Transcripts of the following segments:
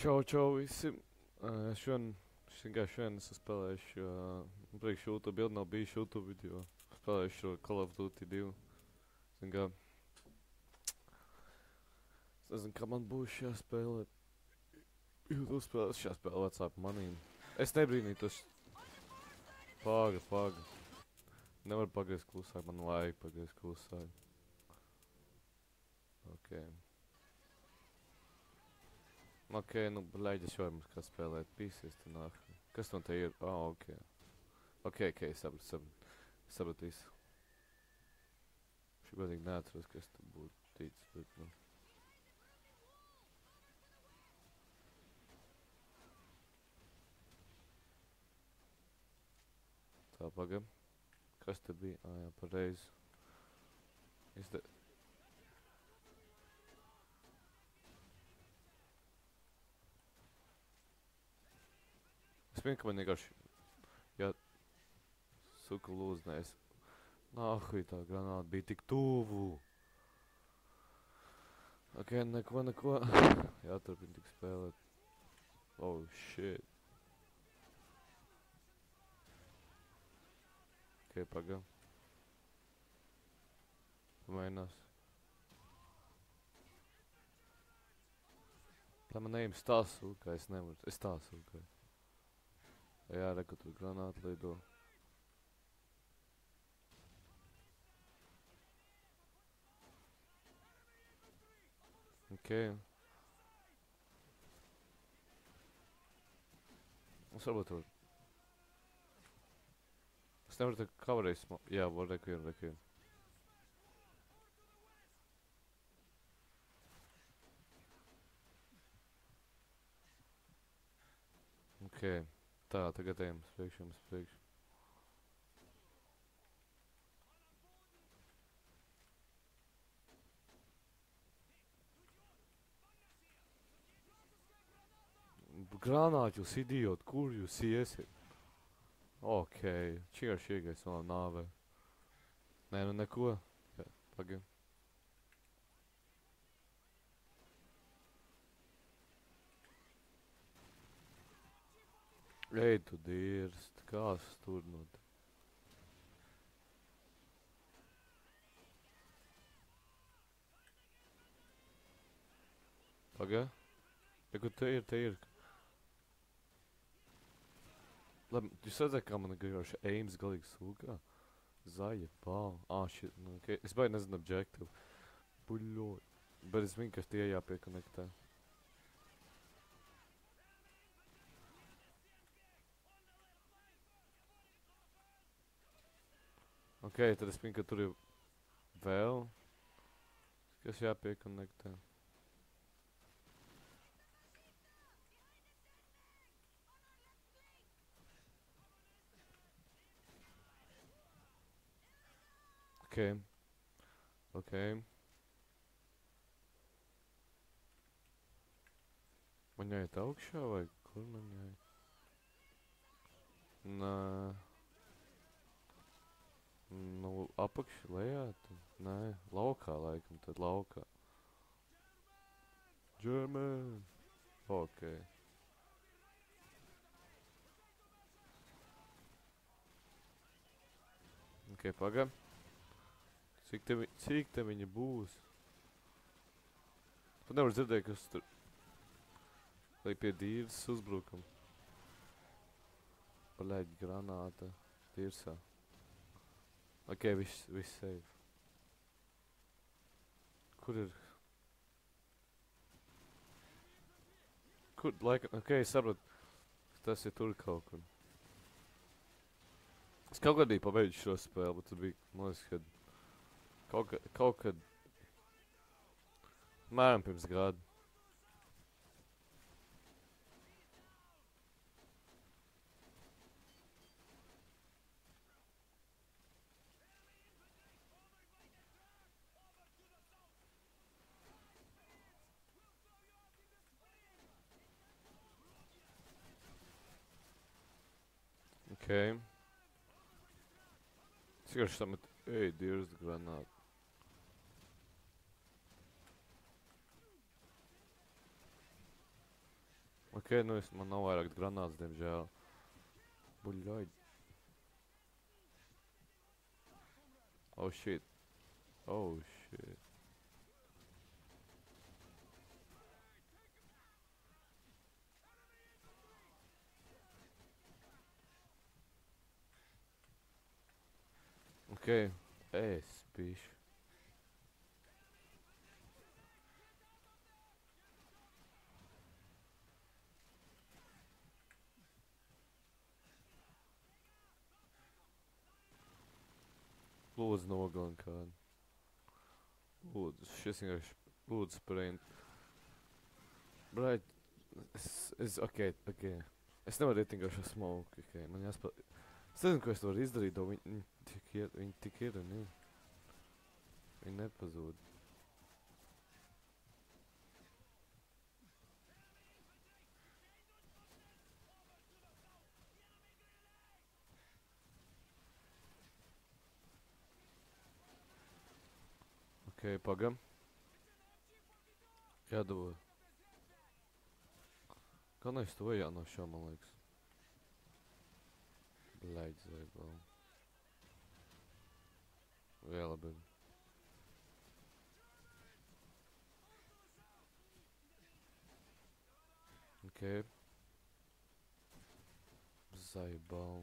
Čau, čau visiem. Šodien es spēlēšu, priekš YouTube, ilgi nav bijis YouTube video. Spēlēšu Call of Duty 2. Zin kā, es nezinu, kā man būs jāspēlē. YouTube spēlēs jāspēlē vecāk manīm. Es nebrīnītos. Paga. Nevar pagriezt klusāk, man vajag pagriezt klusāk. Ok, nu, bļaļ, es jau mums kā spēlēt pīsies te nāk. Kas no te ir? Ok. Ok, sapratu visu. Šī godīgi neatceros, kas te būtu ticis, bet, nu. Tā, paga. Kas te bija? Jā, pareizi. Es vien, ka man vienkārši, suka lūznēs. Nahuj, tā granāta bija tik tuvu. Ok, neko. Jāturpina tik spēlēt. Oh, shit. Ok, paga. Pamainās. Tā man neim stāstu, ka es nevaru. Es stāstu, ka. Jā, reku tur granātu lido. Ok. Es varbūt var. Es nevaru tā coverēs. Jā, var reku. Ok. Tā, tagad ejam uz priekšu. Granāti, jūs idioti, kur jūs iesiet? Ok, čīgais vēl nāvē. Nē, nu neko. Jā, pagaid. Ej, tu dirst, kāds tur no te? Pagaid. Ja, kur te ir. Labi, jūs redzat, kā man garīgoši aims galīgi sūkā? Zaļa, pāl. Shit, nu, ok. Es baigi nezinu objektīvu. Buļļoj. Bet es vienkārši tie jāpiekonektē. Ok, tad es pieņemu, ka tur ir vēl, kas jāpiekonektē. Ok. Man jāiet augšā vai kur man jāiet? Nē. Nu, apakš, lejā? Nē, laukā laikam, tad laukā. German! Ok. Ok, paga. Cik te viņa būs? Tu nevar dzirdēt, kas tur... Lai pie dīras uzbrukam. Paļaģi granāta. Dirsā. Ok, viss safe. Kur ir? Kur, laikam, ok, sapratu. Tas ir tur kaut kur. Es kaut kad arī pabeidzu šo spēli, bet tur bija, man liekas, kad... Kaut kad... Mēram pirms gada. Ok. Es vienkārši samet... Ej, dirst granātu. Ok, nu man nav vairāk granāts, diemžēl. Buļļoļ. Oh shit. Oh shit. Ok. Es, bišķi. Lūdzu nogalini kādu. Lūdzu, šis vienkārši. Lūdzu sprint. Right. Ok. Es nevaru iet vienkārši ar smoke. Okay. Man jāspēl. Es nezinu, ko es varu izdarīt, jo viņi tik ir un ir. Viņi nepazūd. Ok, pagam. Jādabū. Kā nevis to jānošā, man liekas. Bļaļ, zaibal. Jā, labi. Ok. Zaibal.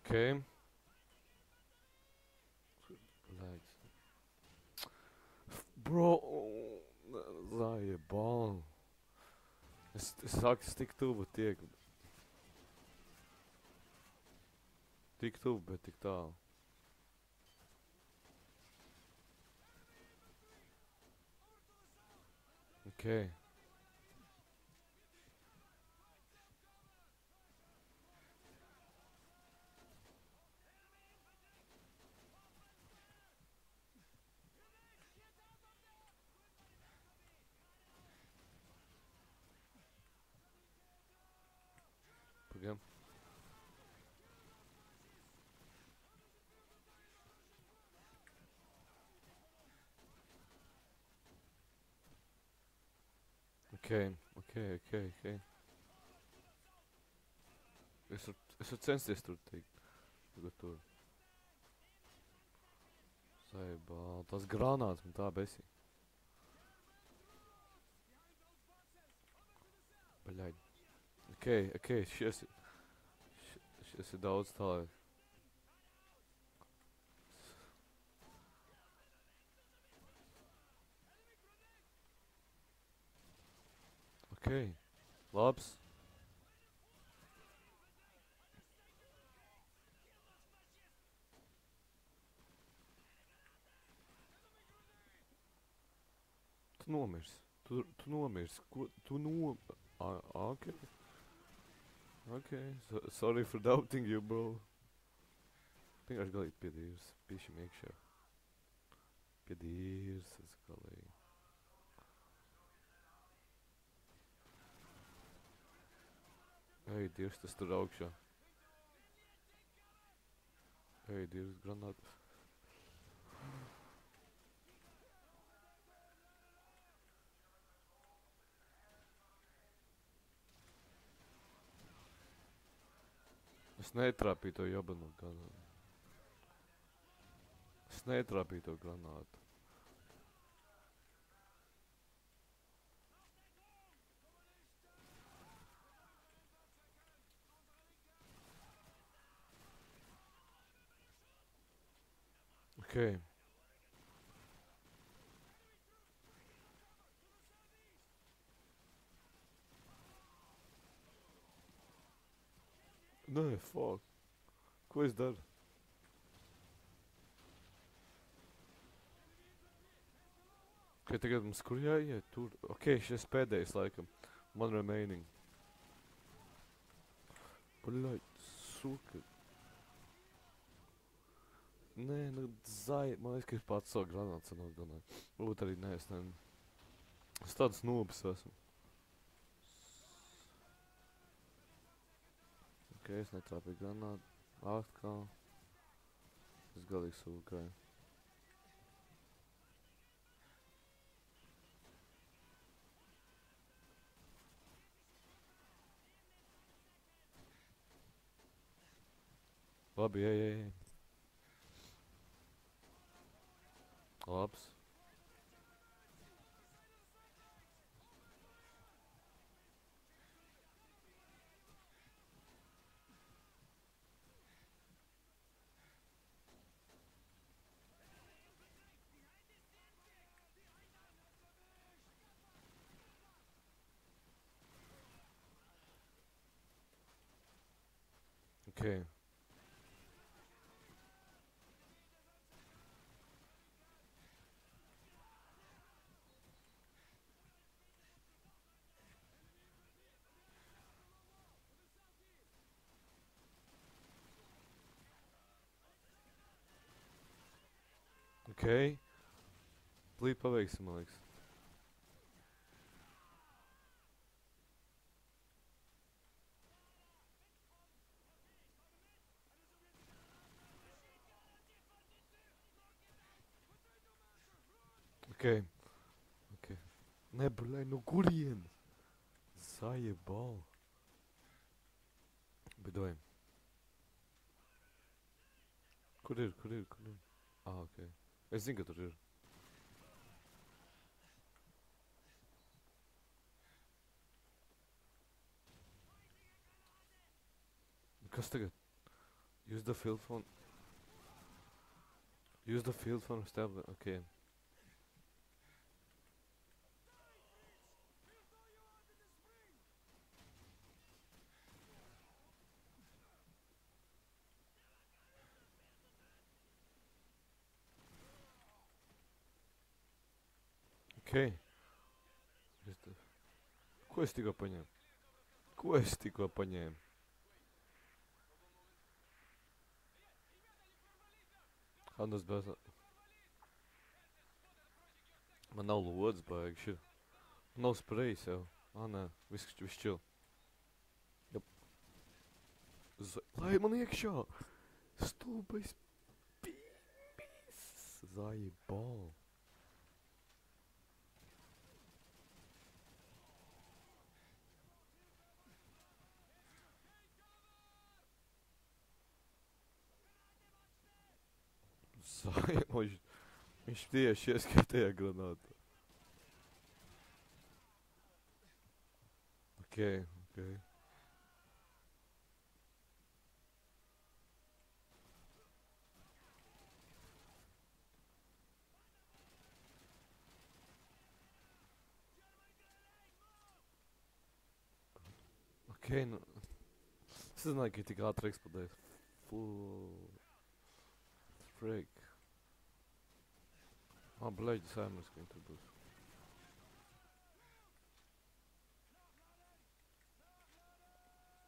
Ok. Bļaļ. Bro. Zaibal. Es saku, es tik tuvu tiek. Tik tuvu, bet tik tālu. Ok. Pagam. Ok. Es varu censties tur tikt. Tagad tur. Zaibal. Tas granāts man tā besī. Bļaļ. Ok. Šis ir daudz tālāk. Ok. Labs. Tu nomirsi. Tu nomirsi. Ko? Tu ok. Ok. Sorry for doubting you, bro. Vienkārši galīgi piedīrs. Piešim iekšā. Piedīrs. Es galīgi. Ej, Dievs, tas tur augšā. Ej, Dievs, granāta. Es netrāpīju to jabanu granātu. Es netrāpīju to granātu. Ok. Nē, fuck. Ko es daru? Ok, tagad mums kur jāiet? Tur. Ok, šis pēdējais laikam. Man remaining. Bļaļ, suka. Nē, nu, man liekas, ka es pats savu granātu nogalināju. Varbūt arī nē, es nezinu. Es tāds nobis esmu. Ok, es netrāpīju granātu. Atkal. Es galīgi sūkāju. Labi, ej. Labs. Ok. Ok. Plīt paveiksim, man liekas. Ok. Ok. Nebulēj, no kurienes? Zajebal. Bedojam. Kur ir? Ok. Es zinu, ka tur ir. Kas tagad? Use the field phone. Use the field phone establish. Ok. Ok. Ko es tikko paņēmu? Hannes bez... Man nav lodas baigi šī. Nav sprejs jau. Nē. Viss čil. Jop. Lai man iekšā! Stulbais pīpis! Zajebal. Viņš tieši ieskaitīja granātu. Ok. Ok, nu... Es nezināju, ka tik ātri eksplodēs. Freak. Bleģis ēmers, ka viņi tur būs.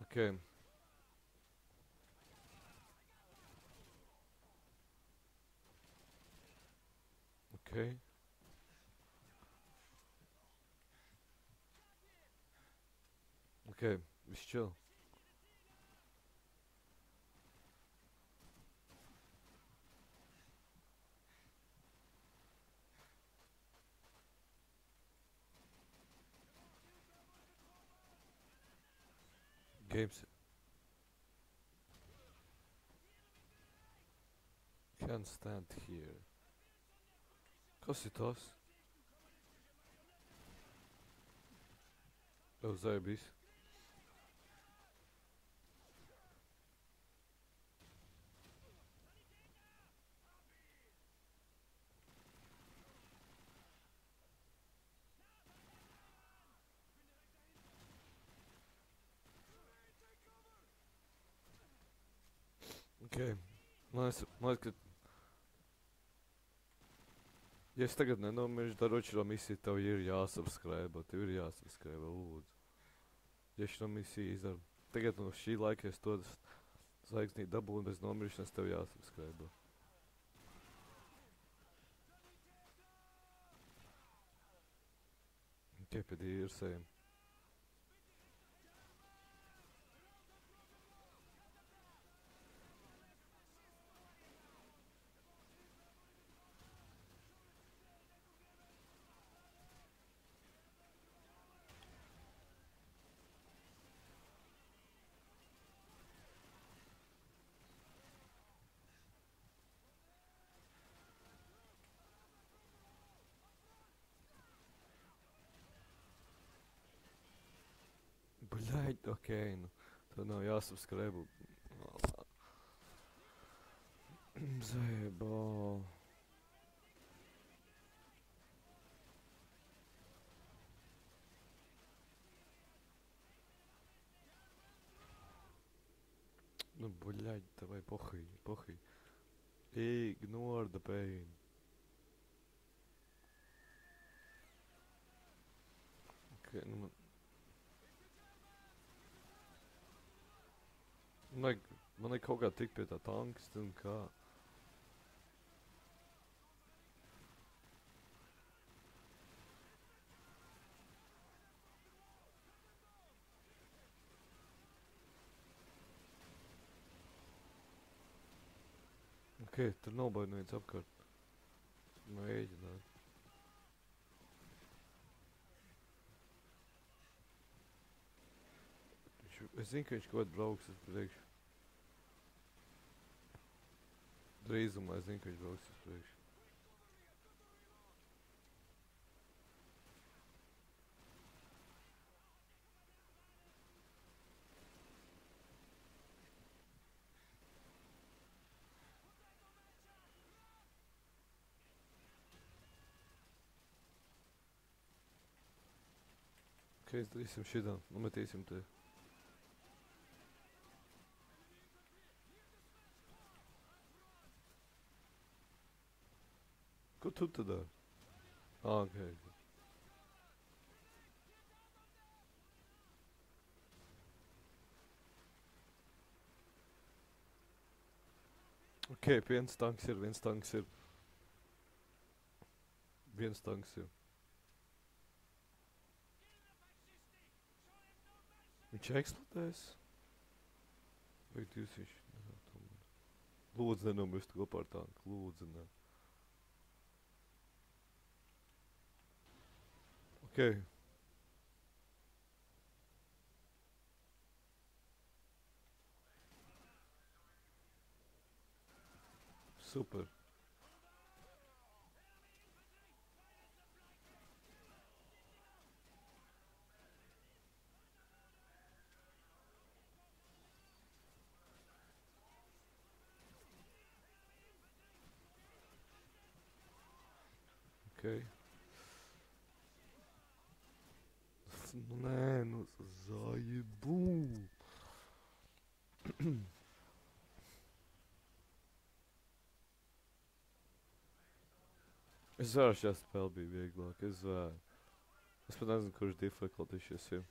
Ok. Ok, viss chill. Games. Can't stand here. Kas ir tas? Zajabīs. Ok. Man liekas, ka... Ja es tagad nenomiršu, darot šo misiju, tev ir jāsubscribe, lūdzu. Ja šo misiju izdaru. Tagad no šī laika es to zvaigznī dabūnu bez nomiršanas, tev jāsubscribe. Pie dīrsiem. Bļaļ, okei, nu. Tad nav jāsubscribe. Zēbā. Nu, bļaļ, davai, pohī. Ignore the pain. Okay, nu man ir kaut kā tik pie tā tanksta un kā. Okay, tur nav baigi neviens apkārt. Mēģināt. Es zinu, ka viņš kaut kādā brauks uz priekšu. Drīzumā es zinu, ka viņš brauks uz priekšu. Ok, izdarīsim šitā. Nometīsim te. Ko tu tad dari? Ok. Ok, viens tanks ir. Viens tanks ir. Viņš eksplodēs? Vai jūs viņš? Lūdzu, nenomest kopā ar tanku. Lūdzu, ne. Ok. Super. Ok. Nu nē, nu zaibū. Es zvēru, šā spēle bija vieglāk. Es zvēru. Es pat nezinu, kurš difficulty šis ir.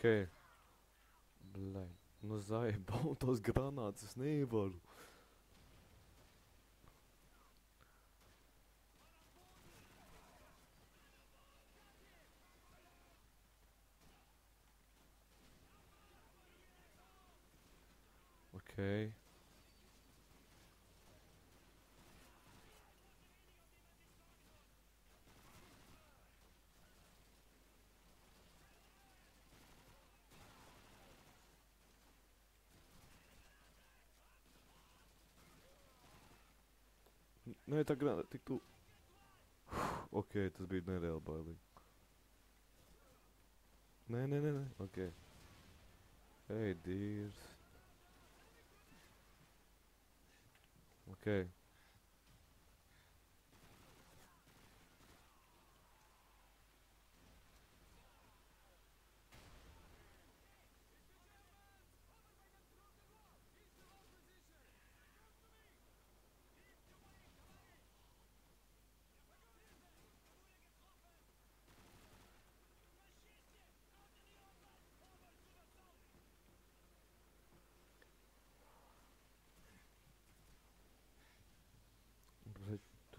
Ok. Blai. Nu zaibū, tos granātas es nevaru. Ok. Nē, tā granāta tik tu. Ok, tas bija nereāli bailīgi. Nē. Ok. Hey, dears. Ok.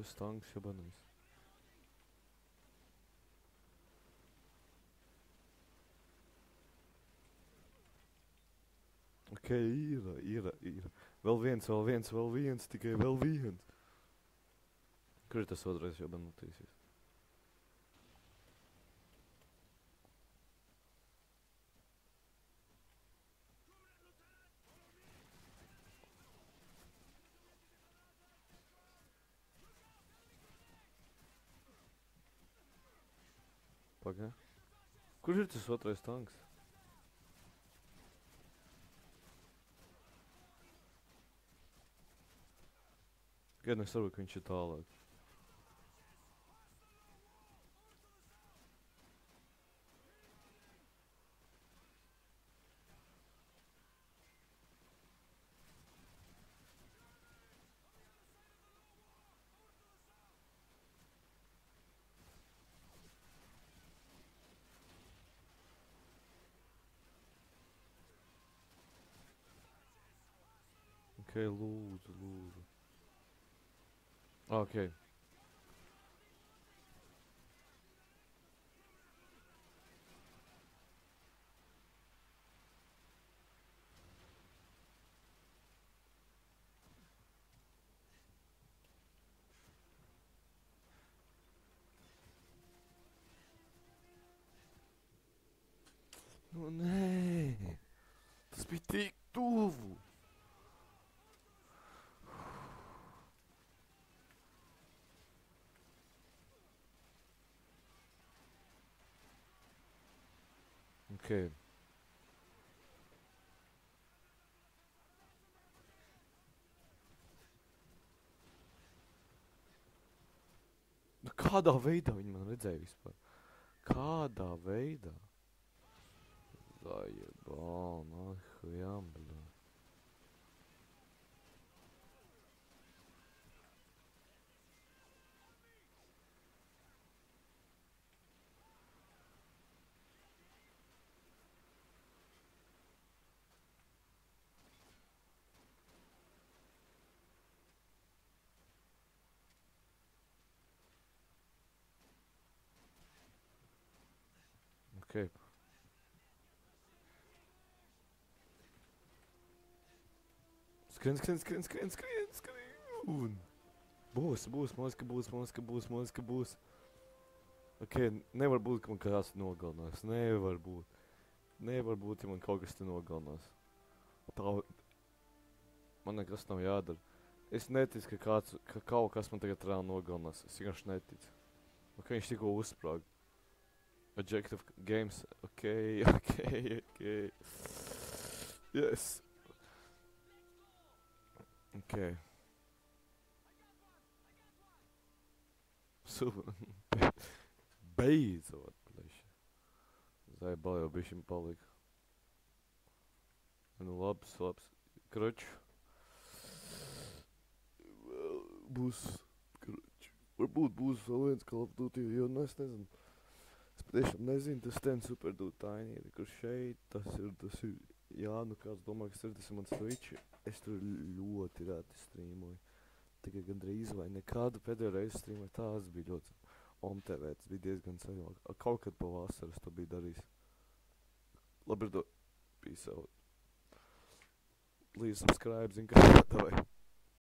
otrais tanks jabanais. Ok, ir. Vēl viens, tikai vēl viens. Kur ir tas otrais jabanutīs? Pagā. Kur ir tas otrais tanks? Gan es saprotu, ka viņš ir tālāk. Ok, lūdzu. Ok. Nu nē. Tas bija tik tuvu. Ok. Nu, kādā veidā viņi man redzēja vispār? Kādā veidā? Zaļbā, nahujām, bļā. Ok. Skrien. Būs, mūs, ka būs. Ok, nevar būt, ka man kāds nogalinās. Nevar būt, ja man kaut kas te nogalinās. Tā, man nekas nav jādara. Es neticu, ka kaut kas man tagad reāli nogalinās. Es vienkārši neticu. Ok, viņš tikko uzsprāga. Objective games. Ok. Yes. Ok. Super. Beidzot, pleši. Zaibā jau bišķiņ palika. Nu, labs. Kroč. Būs. Kroč. Varbūt būs vēl viens Call of Duty, jo nu es nezinu. Es patiešām nezinu, tas ten Super Duty Tiny, kur šeit, tas ir, jā, nu kāds domā, kas ir, tas ir mans Twitch. Es tur ļoti rēti streamoju. Tikai gandrīz vai nekādu pēdējo reizi streamoju, tās bija ļoti OMTV, tas bija diezgan sajūg. Kaut kad pa vasaras to bija darījis. Labi, peace out. Please subscribe, zin kā, davai.